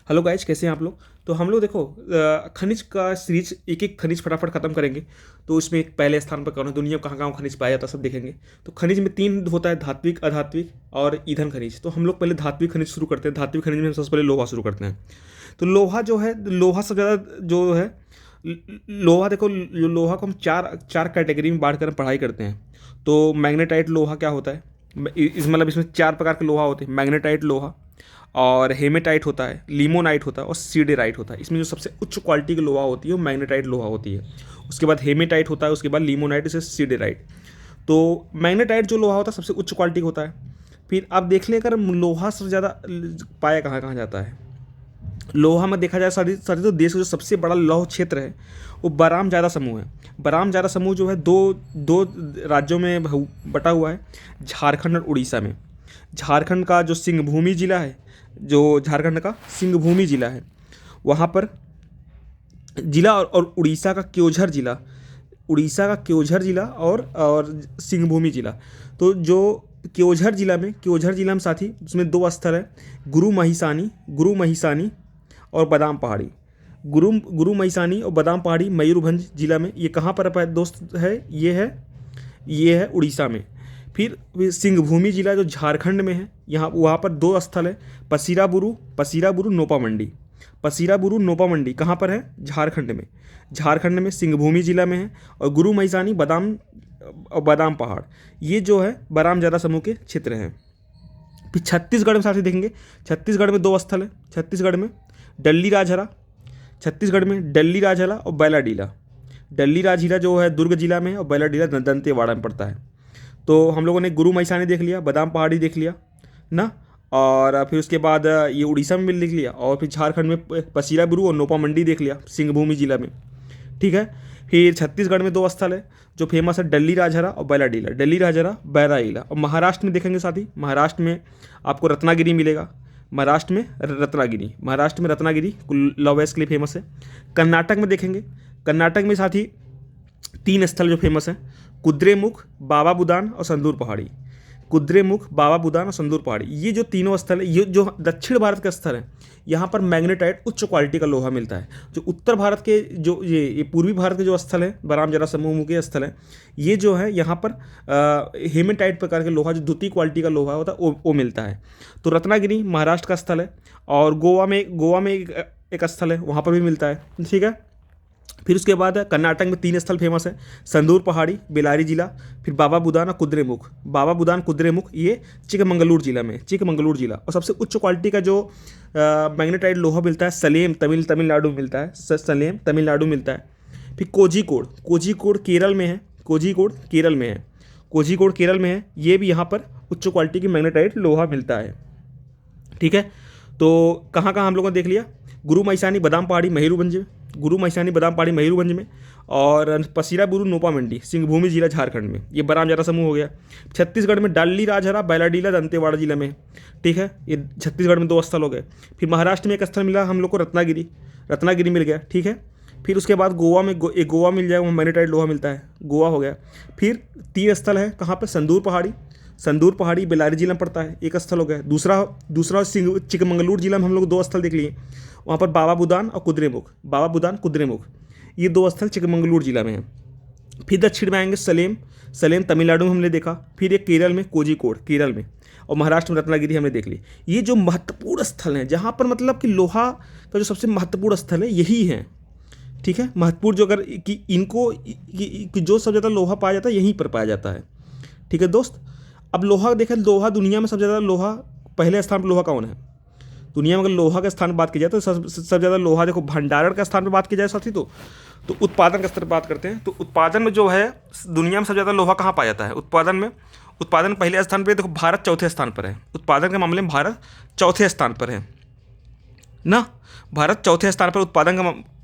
Hello guys, कैसे हैं आप लोग। तो हम लोग देखो खनिज का सीरीज एक एक खनिज फटाफट खत्म करेंगे। तो इसमें एक पहले स्थान पर कौन है, दुनिया में कहाँ कहाँ खनिज पाया जाता है सब देखेंगे। तो खनिज में तीन होता है, धात्विक, अधात्विक और ईंधन खनिज। तो हम लोग पहले धात्विक खनिज शुरू करते हैं। धात्विक खनिज में हम सबसे पहले लोहा शुरू करते हैं। तो लोहा जो है, लोहा सबसे ज़्यादा जो है लोहा देखो, लोहा को हम चार चार कैटेगरी में बांट कर पढ़ाई करते हैं। तो मैग्नेटाइट लोहा क्या होता है, मतलब इसमें चार प्रकार के लोहा होते हैं। मैग्नेटाइट लोहा और हेमेटाइट होता है, लिमोनाइट होता है और सीडेराइट होता है। इसमें जो सबसे उच्च क्वालिटी की लोहा होती है वो मैग्नेटाइट लोहा होती है। उसके बाद हेमेटाइट होता है, उसके बाद लिमोनाइट, इसे सीडेराइट। तो मैग्नेटाइट जो लोहा होता है सबसे उच्च क्वालिटी का होता है। फिर आप देख लें, अगर लोहा सबसे ज़्यादा पाया कहाँ कहाँ जाता है। लोहा में देखा जाए सारी सारी तो देश का जो सबसे बड़ा लौह क्षेत्र है वो बराम जारा समूह है। बराम जारा समूह जो है दो दो राज्यों में बटा हुआ है, झारखंड और उड़ीसा में। झारखंड का जो सिंहभूमि जिला है, जो झारखंड का सिंहभूमि जिला है वहाँ पर जिला, और उड़ीसा का क्योंझर जिला, उड़ीसा का क्योंझर जिला और सिंहभूमि जिला। तो जो क्योंझर जिला में साथी उसमें दो स्थल है, गुरु महिसानी और बादाम पहाड़ी। गुरु महिसानी और बादाम पहाड़ी मयूरभंज जिला में। ये कहाँ पर दोस्त है, ये है उड़ीसा में। फिर सिंहभूमि जिला जो झारखंड में है, यहाँ वहाँ पर दो स्थल है, पसीराबुरु नोपा मंडी। पसीराबुरु नोपा मंडी कहाँ पर है, झारखंड में सिंहभूमि जिला में है। और गुरु महिसानी बादाम पहाड़, ये जो है बराम जारा समूह के क्षेत्र हैं। फिर छत्तीसगढ़ में साथी देखेंगे, छत्तीसगढ़ में दो स्थल है। छत्तीसगढ़ में डल्ली राजहरा और बैलाडीला। डल्ली राजहीरा जो है दुर्ग जिला में है और बैलाडीला दंतेवाड़ा में पड़ता है। तो हम लोगों ने गुरु महिसानी देख लिया, बादाम पहाड़ी देख लिया ना, और फिर उसके बाद ये उड़ीसा में भी देख लिया, और फिर झारखंड में पसीराबुरु और नोपा मंडी देख लिया सिंहभूमि जिला में। ठीक है। फिर छत्तीसगढ़ में दो स्थल है जो फेमस है, डल्ली राजहरा और बैलाडीला। डल्ली राजहरा, बैलाडीला। और महाराष्ट्र में देखेंगे साथी, महाराष्ट्र में आपको रत्नागिरी मिलेगा। महाराष्ट्र में रत्नागिरी लॉवेस के लिए फेमस है। कर्नाटक में देखेंगे, कर्नाटक में साथी तीन स्थल जो फेमस हैं, कुद्रेमुख, बाबा बुदान और संदूर पहाड़ी। कुद्रेमुख, बाबा बुदान और संदूर पहाड़ी, ये जो तीनों स्थल है, ये जो दक्षिण भारत का स्थल है, यहाँ पर मैग्नेटाइट उच्च क्वालिटी का लोहा मिलता है। जो उत्तर भारत के जो ये पूर्वी भारत के जो स्थल है, बराम जरा समूह के स्थल है, ये जो है यहाँ पर हेमेटाइट प्रकार के लोहा, जो द्वितीय क्वालिटी का लोहा होता है वो मिलता है। तो रत्नागिरी महाराष्ट्र का स्थल है, और गोवा में एक स्थल है, वहाँ पर भी मिलता है। ठीक है। फिर उसके बाद कर्नाटक में तीन स्थल फेमस है, संदूर पहाड़ी, बेलारी जिला, फिर बाबा बुदान और कुद्रेमुख। बाबा बुदान, कुद्रेमुख, ये चिकमंगलूर जिला में, चिकमंगलूर जिला। और सबसे उच्च क्वालिटी का जो मैग्नेटाइट लोहा मिलता है, सलेम तमिलनाडु में मिलता है, सलेम तमिलनाडु में मिलता है। फिर कोझीकोड केरल में है, कोझीकोड केरल में है, ये भी यहाँ पर उच्च क्वालिटी की मैग्नेटाइट लोहा मिलता है। ठीक है। तो कहाँ कहाँ हम लोगों ने देख लिया, गुरु महिसानी बादाम पहाड़ी मयूरभंज में, और पसीराबुरु नोपा मंडी सिंहभूमि जिला झारखंड में, ये बराम जारा समूह हो गया। छत्तीसगढ़ में डल्ली राजहरा, बैलाडीला दंतेवाड़ा जिला में। ठीक है, ये छत्तीसगढ़ में दो स्थल हो गए। फिर महाराष्ट्र में एक स्थल मिला हम लोग को, रत्नागिरी मिल गया। ठीक है। फिर उसके बाद गोवा में एक गोवा मिल जाएगा, वहाँ मैग्नेटाइट लोहा मिलता है, गोवा हो गया। फिर तीन स्थल है, कहाँ पर, संदूर पहाड़ी बेलारी जिला में पड़ता है, एक स्थल हो गया। दूसरा चिकमंगलूर जिला में हम लोग दो स्थल देख लिए, वहाँ पर बाबा बुदान कुद्रेमुख, ये दो स्थल चिकमंगलूर जिला में हैं। फिर दक्षिण में आएंगे सलेम तमिलनाडु में हमने देखा। फिर एक केरल में कोझीकोड केरल में, और महाराष्ट्र में रत्नागिरी हमने देख ली। ये जो महत्वपूर्ण स्थल हैं, जहाँ पर मतलब कि लोहा का जो सबसे महत्वपूर्ण स्थल है यही है। ठीक है, महत्वपूर्ण जो अगर कि इनको कि जो सबसे ज़्यादा लोहा पाया जाता है यहीं पर पाया जाता है। ठीक है दोस्त। अब लोहा देखें, लोहा दुनिया में सबसे ज़्यादा लोहा, पहले स्थान पर लोहा कौन है दुनिया में? अगर लोहा का स्थान बात की जाए तो सबसे ज़्यादा लोहा देखो, भंडारण का स्थान पर बात की जाए साथी तो उत्पादन का स्तर पर बात करते हैं। तो उत्पादन में जो है दुनिया में सबसे ज़्यादा लोहा कहाँ पाया जाता है? उत्पादन पहले स्थान पर देखो, भारत चौथे स्थान पर है। उत्पादन के मामले में भारत चौथे स्थान पर है ना, भारत चौथे स्थान पर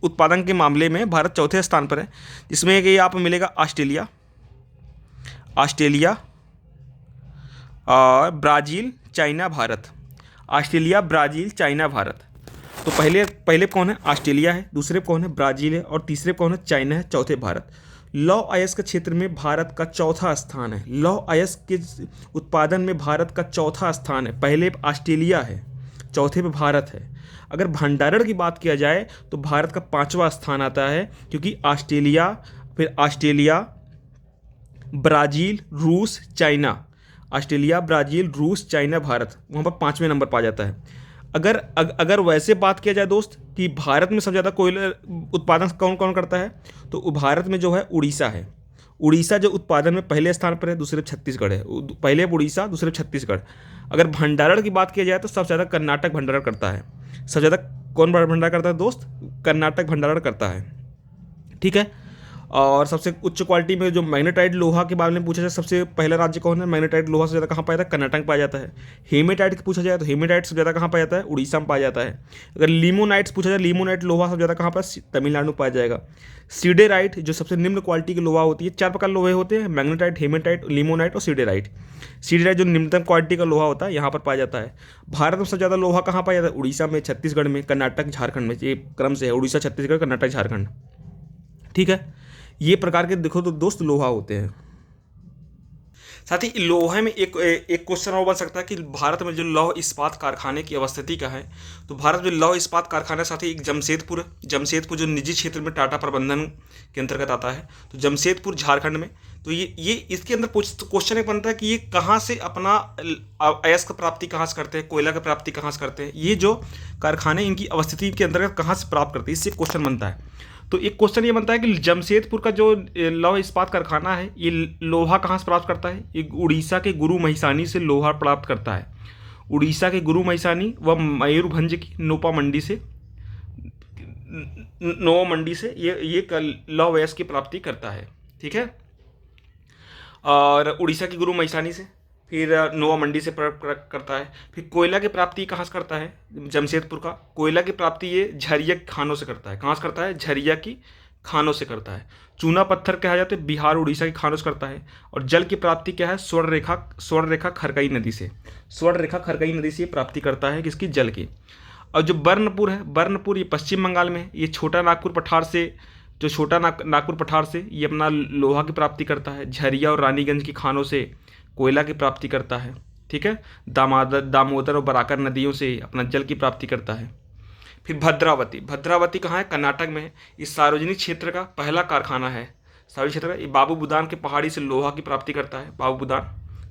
उत्पादन के मामले में भारत चौथे स्थान पर है। जिसमें कि आपको मिलेगा ऑस्ट्रेलिया और Brazil, China, Bharat. Australia, Brazil, China, Bharat. तो पहले कौन है? ऑस्ट्रेलिया है, दूसरे कौन है? ब्राज़ील है, और तीसरे कौन है? चाइना है, चौथे भारत। लौह अयस्क क्षेत्र में भारत का चौथा स्थान है। लौह अयस्क के उत्पादन में भारत का चौथा स्थान है। पहले ऑस्ट्रेलिया है, चौथे पे भारत है। अगर भंडारण की बात किया जाए तो भारत का 5वां स्थान आता है, क्योंकि ऑस्ट्रेलिया, फिर ऑस्ट्रेलिया, ब्राज़ील, रूस, चाइना, ऑस्ट्रेलिया, ब्राज़ील, रूस, चाइना, भारत वहाँ पर 5वें नंबर पा जाता है। अगर वैसे बात किया जाए दोस्त कि भारत में सबसे ज़्यादा कोयला उत्पादन कौन कौन करता है, तो भारत में जो है उड़ीसा है। उड़ीसा जो उत्पादन में पहले स्थान पर है, दूसरे छत्तीसगढ़ है। पहले उड़ीसा, दूसरे छत्तीसगढ़। अगर भंडारण की बात किया जाए तो सबसे ज़्यादा कर्नाटक भंडारण करता है। सबसे ज़्यादा कौन भंडारण करता है दोस्त? कर्नाटक भंडारण करता है। ठीक है। और सबसे उच्च क्वालिटी में जो मैग्नेटाइट लोहा के बारे में पूछा जाए, सबसे पहला राज्य कौन है? मैग्नेटाइट लोहा सबसे ज़्यादा कहाँ पाया जाता है? कर्नाटक में पाया जाता है। हेमेटाइट पूछा जाए तो हेमेटाइट सबसे ज़्यादा कहाँ पाया जाता है? उड़ीसा में पाया जाता है। अगर लिमोनाइट्स पूछा जाए, लिमोनाइट लोहा सबसे ज़्यादा कहाँ पर? तमिलनाडु में पाया जाएगा। सीडेराइट जो सबसे निम्न क्वालिटी की लोहा होती है, 4 प्रकार लोहे होते हैं, मैग्नेटाइट, हेमेटाइट, लिमोनाइट और सीडेराइट। सीडेराइट जो निम्नतम क्वालिटी का लोहा होता है, यहाँ पर पाया जाता है। भारत में सबसे ज़्यादा लोहा कहाँ पाया जाता है? उड़ीसा में, छत्तीसगढ़ में, कर्नाटक, झारखंड में। ये क्रम से है, उड़ीसा, छत्तीसगढ़, कर्नाटक, झारखंड। ठीक है। ये प्रकार के देखो तो दोस्त लोहा होते हैं। साथ ही लोहे में एक क्वेश्चन और बन सकता है कि भारत में जो लौह इस्पात कारखाने की अवस्थिति का है, तो भारत में लौह इस्पात कारखाना, साथ ही एक जमशेदपुर है। जमशेदपुर जो निजी क्षेत्र में टाटा प्रबंधन के अंतर्गत आता है, तो जमशेदपुर झारखंड में। तो ये इसके अंदर क्वेश्चन एक बनता है कि ये कहाँ से अपना अयस्क प्राप्ति कहाँ से करते हैं, कोयला की प्राप्ति कहाँ से करते हैं, ये जो कारखाने इनकी अवस्थिति के अंतर्गत कहाँ से प्राप्त करते हैं, इससे क्वेश्चन बनता है। तो एक क्वेश्चन ये बनता है कि जमशेदपुर का जो लौह इस्पात कारखाना है, ये लोहा कहाँ से प्राप्त करता है? ये उड़ीसा के गुरु महिसानी से लोहा प्राप्त करता है। उड़ीसा के गुरु महिसानी व मयूरभंज की नोपा मंडी से, नोवा मंडी से ये लौह अयस्क की प्राप्ति करता है। ठीक है। और उड़ीसा की गुरु महिसानी से, फिर नोवा मंडी से प्राप्त करता है। फिर कोयला की प्राप्ति कहाँ से करता है? जमशेदपुर का कोयला की प्राप्ति ये झरिया की खानों से करता है। कहाँ से करता है? झरिया की खानों से करता है। चूना पत्थर कहा जाता है, बिहार, उड़ीसा की खानों से करता है। और जल की प्राप्ति क्या है? स्वर्ण रेखा खरकई नदी से, स्वर्ण रेखा खरकई नदी से प्राप्ति करता है किसकी? जल की। और जो बर्नपुर है, बर्नपुर ये पश्चिम बंगाल में है। ये छोटा नागपुर पठार से, जो छोटा नागपुर पठार से ये अपना लोहा की प्राप्ति करता है। झरिया और रानीगंज की खानों से कोयला की प्राप्ति करता है। ठीक है। दामोदर और बराकर नदियों से अपना जल की प्राप्ति करता है। फिर भद्रावती, भद्रावती कहाँ है? कर्नाटक में है। इस सार्वजनिक क्षेत्र का पहला कारखाना है। सार्वजनिक क्षेत्र का ये बाबू बुदान के पहाड़ी से लोहा की प्राप्ति करता है। बाबू बुदान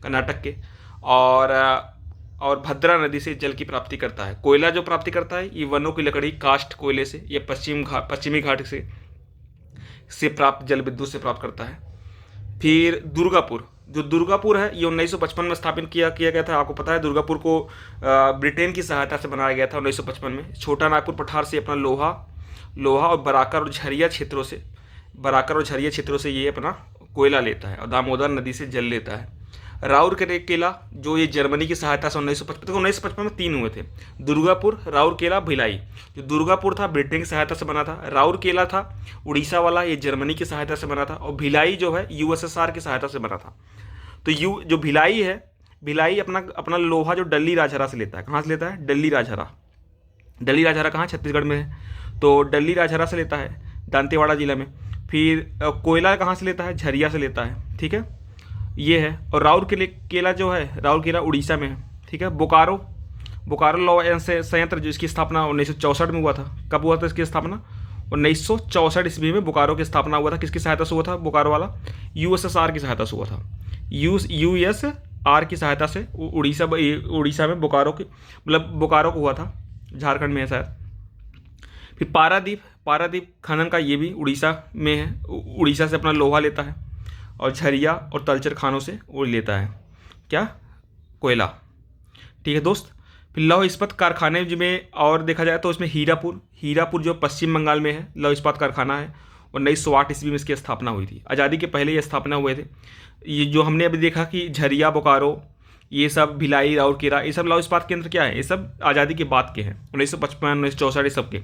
कर्नाटक के। और भद्रा नदी से जल की प्राप्ति करता है। कोयला जो प्राप्ति करता है ये वनों की लकड़ी, काष्ठ कोयले से, ये पश्चिमी घाट से प्राप्त जल विद्युत से प्राप्त करता है। फिर दुर्गापुर, जो दुर्गापुर है ये 1955 में स्थापित किया गया था। आपको पता है दुर्गापुर को ब्रिटेन की सहायता से बनाया गया था 1955 में। छोटा नागपुर पठार से अपना लोहा और बराकर और झरिया क्षेत्रों से ये अपना कोयला लेता है और दामोदर नदी से जल लेता है। राउरकेला जो ये जर्मनी की सहायता से 1955 में 3 हुए थे, दुर्गापुर, राउरकेला, भिलाई। जो दुर्गापुर था ब्रिटेन की सहायता से बना था, राउरकेला था उड़ीसा वाला, ये जर्मनी की सहायता से बना था, और भिलाई जो है यूएसएसआर की सहायता से बना था। तो जो भिलाई है, भिलाई अपना लोहा जो डल्ली राजहरा से लेता है। कहाँ से लेता है? डल्ली राजहरा। डल्ली राजहरा कहाँ? छत्तीसगढ़ में है। तो डल्ली राजहरा से लेता है, दांतेवाड़ा जिला में। फिर कोयला कहाँ से लेता है? झरिया से लेता है। ठीक है, ये है। और राउरकेला जो है, राउरकेला उड़ीसा में है। ठीक है। बोकारो लौह संयंत्र जो इसकी स्थापना 1964 में हुआ था। कब हुआ था इसकी स्थापना? 1964 ईस्वी में बोकारो की स्थापना हुआ था। किसकी सहायता से हुआ था बोकारो वाला? यूएसएसआर की सहायता से हुआ था। यूएसआर की सहायता से उड़ीसा में बोकारो को हुआ था। झारखंड में है शायद। फिर पारादीप खनन का ये भी उड़ीसा में है। उड़ीसा से अपना लोहा लेता है और झरिया और तलचर खानों से वो लेता है क्या? कोयला। ठीक है दोस्त। फिर लौह इस्पात कारखाने में और देखा जाए तो उसमें हीरापुर जो पश्चिम बंगाल में है, लौह इस्पात कारखाना है। 1908 ईस्वी में इसकी स्थापना हुई थी। आज़ादी के पहले ये स्थापना हुए थे। ये जो हमने अभी देखा कि झरिया, बोकारो, ये सब भिलाई, राउरकेला, ये सब लौह इस्पात केंद्र क्या है? ये सब आज़ादी के बाद के हैं, 1955, 1964 सब के।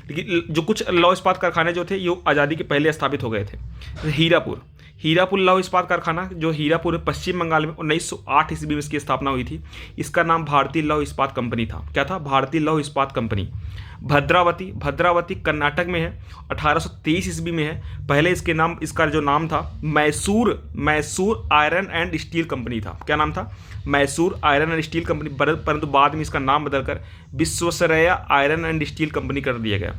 लेकिन जो कुछ लौह इस्पात कारखाने जो थे ये आज़ादी के पहले स्थापित हो गए थे। हीरापुर लौह इस्पात कारखाना जो हीरापुर है पश्चिम बंगाल में 1908 ईस्वी में इसकी स्थापना हुई थी। इसका नाम भारतीय लौह इस्पात कंपनी था। क्या था? भारतीय लौह इस्पात कंपनी। भद्रावती कर्नाटक में है, 1823 ईस्वी में है। पहले इसका जो नाम था Mysore iron and steel company था। क्या नाम था? Mysore iron and steel company, परंतु बाद में इसका नाम बदलकर Visvesvaraya iron and steel company कर दिया गया।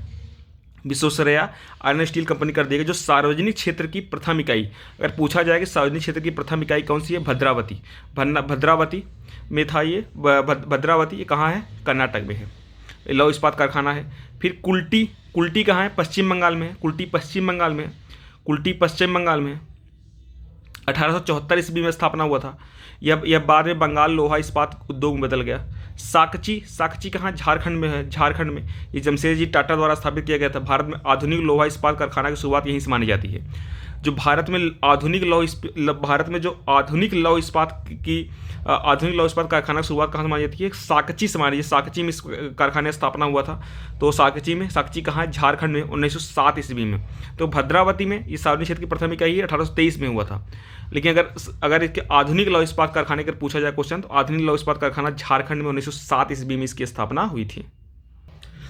विश्वेश्वरैया आयरन स्टील कंपनी कर दिया गया। जो सार्वजनिक क्षेत्र की प्रथम इकाई, अगर पूछा जाए कि सार्वजनिक क्षेत्र की प्रथम इकाई कौन सी है? भद्रावती में था ये। भद्रावती ये कहाँ है? कर्नाटक में है। लौह इस्पात कारखाना है। फिर कुल्टी कहाँ है? पश्चिम बंगाल में है। कुल्टी पश्चिम बंगाल में है। 1874 ईस्वी में स्थापना हुआ था। यह बाद में बंगाल लोहा इस्पात उद्योग में बदल गया। साकची कहाँ? झारखंड में है। झारखंड में ये जमशेदजी टाटा द्वारा स्थापित किया गया था। भारत में आधुनिक लोहा इस्पात कारखाना की शुरुआत यहीं से मानी जाती है। जो भारत में आधुनिक लौह इस्पात कारखाना की शुरुआत कहाँ से मानी जाती है? साकची से मानी जाती है। साकची में इस कारखाने की स्थापना हुआ था। तो साकची कहाँ है? झारखंड में 1907 ईस्वी में। तो भद्रावती में इस सार्वजनिक क्षेत्र की प्रथम इकाई 1823 में हुआ था। लेकिन अगर इसके आधुनिक लौह इस्पात कारखाने का पूछा जाए क्वेश्चन, तो आधुनिक लौह इस्पात कारखाना झारखंड में 1907 ईस्वी में इसकी स्थापना हुई थी।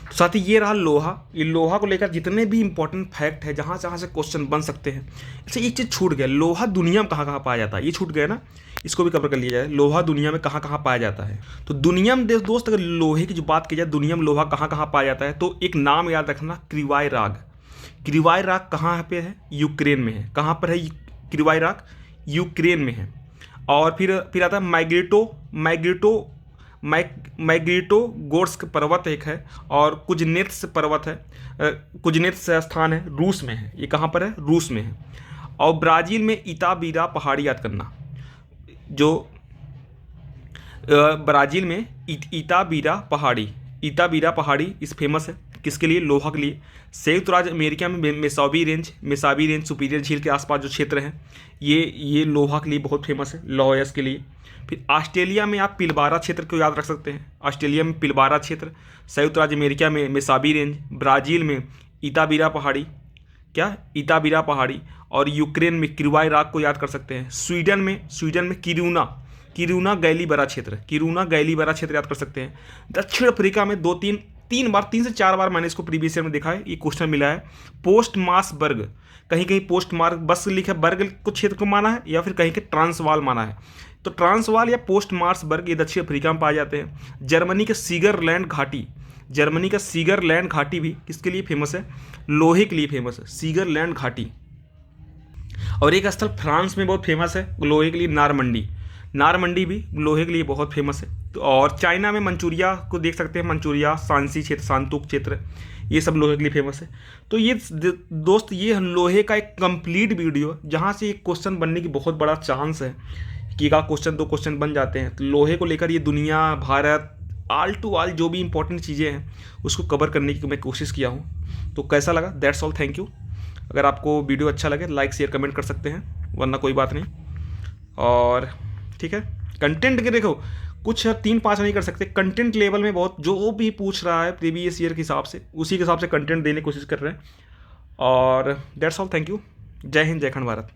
तो साथ ही ये रहा लोहा। ये लोहा को लेकर जितने भी इंपॉर्टेंट फैक्ट है, जहाँ से क्वेश्चन बन सकते हैं। इससे एक चीज़ छूट गया, लोहा दुनिया में कहाँ कहाँ पाया जाता है, ये छूट गया ना, इसको भी कवर कर लिया जाए। लोहा दुनिया में कहाँ कहाँ पाया जाता है। तो दुनिया में दोस्त अगर लोहे की जो बात की जाए, दुनिया में लोहा कहाँ कहाँ पाया जाता है, तो एक नाम याद रखना, क्रिवाई राग कहाँ पे है? यूक्रेन में है। कहाँ पर है क्रिवाई राग? यूक्रेन में है। और फिर आता है मैग्नेटो गोर्स्क पर्वत एक है, और कुजनेत्स पर्वत है, कुजनेत्स स्थान है, रूस में है। ये कहाँ पर है? रूस में है। और ब्राज़ील में इताबीरा पहाड़ी याद करना, जो ब्राज़ील में इताबीरा पहाड़ी इस फेमस है। किसके लिए? लोहा के लिए। संयुक्त राज्य अमेरिका में मेसाबी रेंज सुपीरियर झील के आसपास जो क्षेत्र है, ये लोहा के लिए बहुत फेमस है, लॉयस के लिए। फिर ऑस्ट्रेलिया में आप पिलबारा क्षेत्र को याद रख सकते हैं। ऑस्ट्रेलिया में पिलबारा क्षेत्र, संयुक्त राज्य अमेरिका में मेसाबी रेंज, ब्राज़ील में इताबीरा पहाड़ी, और यूक्रेन में क्रिवाई राग को याद कर सकते हैं। स्वीडन में किरूना गैलीबरा क्षेत्र याद कर सकते हैं। दक्षिण अफ्रीका में 3 से 4 बार मैंने इसको प्रीवियस ईयर में देखा है, ये क्वेश्चन मिला है। पोस्ट मास बर्ग, कहीं पोस्ट मार्क बस लिखा बर्ग को क्षेत्र को माना है, या फिर कहीं के ट्रांसवाल माना है। तो ट्रांसवाल या पोस्ट मार्स बर्ग ये दक्षिण अफ्रीका में पाए जाते हैं। जर्मनी का सीगरलैंड घाटी भी किसके लिए फेमस है? लोहे के लिए फेमस है, सीगरलैंड घाटी। और एक स्थल फ्रांस में बहुत फेमस है लोहे के लिए, नारमंडी भी लोहे के लिए बहुत फेमस है। तो और चाइना में मंचूरिया को देख सकते हैं, मंचूरिया, सांतुक क्षेत्र, ये सब लोहे के लिए फेमस है। तो ये दोस्त ये लोहे का एक कंप्लीट वीडियो, जहाँ से एक क्वेश्चन बनने की बहुत बड़ा चांस है कि एक क्वेश्चन 2 क्वेश्चन बन जाते हैं। तो लोहे को लेकर ये दुनिया, भारत, ऑल टू ऑल जो भी इंपॉर्टेंट चीज़ें हैं उसको कवर करने की मैं कोशिश किया हूँ। तो कैसा लगा? That's all, thank you. अगर आपको वीडियो अच्छा लगे लाइक शेयर कमेंट कर सकते हैं, वरना कोई बात नहीं। और ठीक है, कंटेंट के देखो कुछ 3-5 नहीं कर सकते, कंटेंट लेवल में बहुत जो भी पूछ रहा है प्रीवियस ईयर के हिसाब से, उसी के हिसाब से कंटेंट देने की कोशिश कर रहे हैं। और दैट्स ऑल, थैंक यू। जय हिंद, जय खंड भारत।